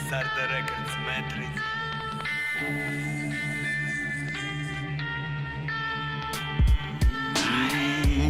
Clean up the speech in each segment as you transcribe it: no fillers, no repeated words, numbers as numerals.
Сарда Рекордс, Мэтрикс.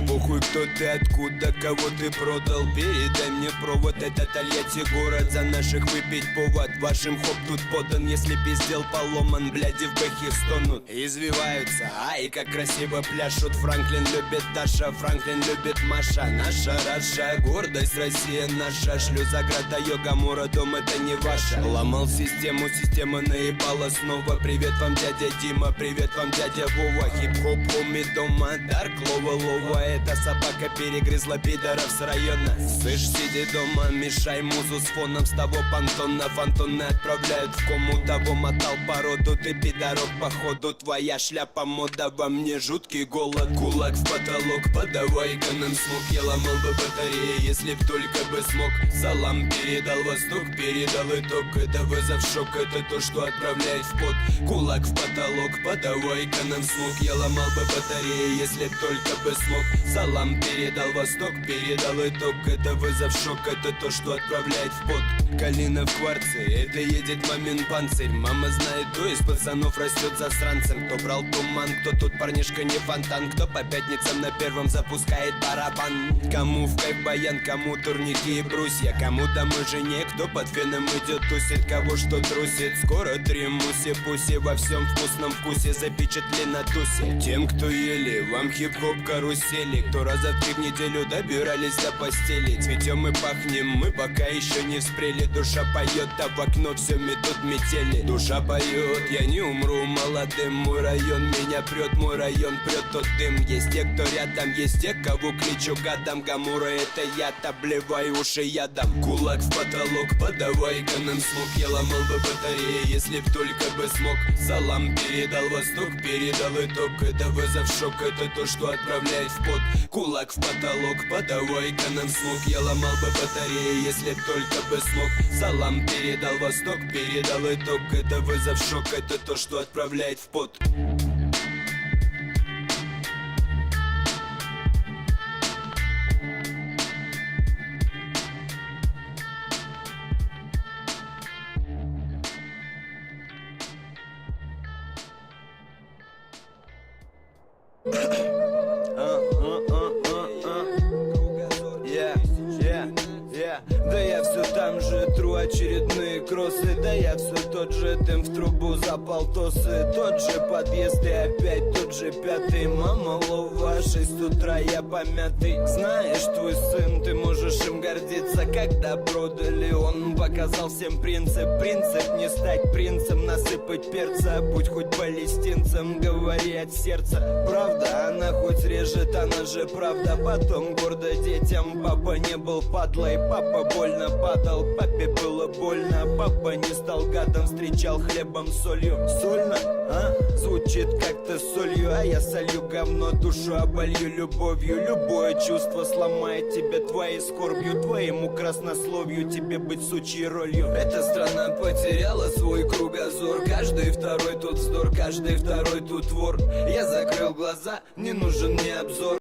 Похуй, кто ты, откуда, кого ты продал. Передай мне провод, это Тольятти город. За наших выпить повод, вашим хоп тут подан. Если пиздел поломан, бляди в бэхе стонут. Извиваются, ай, как красиво пляшут. Франклин любит Даша, Франклин любит Маша. Наша Раша, гордость Россия наша. Шлю за града йога, Мура, дом это не ваша. Ломал систему, система наебала снова. Привет вам, дядя Дима, привет вам, дядя Вова. Хип-хоп, хоми дома, Дарк, лова. Эта собака перегрызла пидоров с района. Слышь, сиди дома, мешай музу с фоном. С того понтона фантоны отправляют в кому. Того мотал породу, ты пидорок походу. Твоя шляпа мода, во мне жуткий голод. Кулак в потолок, подавай-ка нам смог. Я ломал бы батареи, если б только бы смог. Салам передал восток, передал итог. Это вызов, шок, это то, что отправляет в пот. Кулак в потолок, подавай-ка нам смог. Я ломал бы батареи, если б только бы смог. Салам передал восток, передал итог. Это вызов, шок, это то, что отправляет в пот. Калина в кварце, это едет мамин панцирь. Мама знает, кто из пацанов растет засранцем. Кто брал туман, кто тут парнишка не фонтан. Кто по пятницам на первом запускает барабан. Кому в кайф баян, кому турники и брусья. Кому домой жене, кто под феном идет тусит. Кого что трусит, скоро 3 муси-пуси. Во всем вкусном вкусе запечатли на тусе. Тем, кто ели, вам хип-хоп карусели. Кто раза в 3 в неделю добирались до постели. Цветем и пахнем, мы пока еще не вспрели. Душа поет, а в окно все метут метели. Душа поет, я не умру молодым. Мой район меня прет, мой район прет тот дым. Есть те, кто рядом, есть те, кого кличу гадом. Гамура это я, обливай уши ядом. Кулак в потолок, подавай-ка нам смог. Я ломал бы батареи, если б только бы смог. Салам передал восток, передал итог. Это вызов, шок, это то, что отправляет в пот. Кулак в потолок, подавай-ка нам смог. Я ломал бы батареи, если б только бы смог. Салам передал восток, передал итог. Это вызов, шок, это то, что отправляет в пот. Да я все там же тру очередные кроссы. Да я все тот же дым в трубу за полтосы. Тот же подъезд и опять тот же пятый. Мама лова, 6 утра я помятый. Знаешь, твой сын, ты можешь им гордиться. Когда продали, он показал всем принцип. Принцип не стать принцем, насыпать перца. Будь хоть палестинцем, говори от сердца. Правда, она хоть режет, она же правда. Потом гордо детям, папа не был падлой. Папа больно падал, папе было больно. Папа не стал гадом, встречал хлебом с солью. Сольно, а? Звучит как-то солью, а я солью говно, душу оболью любовью. Любое чувство сломает тебя твоей скорбью. Твоему краснословию тебе быть сучьей ролью. Эта страна потеряла свой кругозор. Каждый второй тут вздор, каждый второй тут вор. Я закрыл глаза, не нужен мне обзор.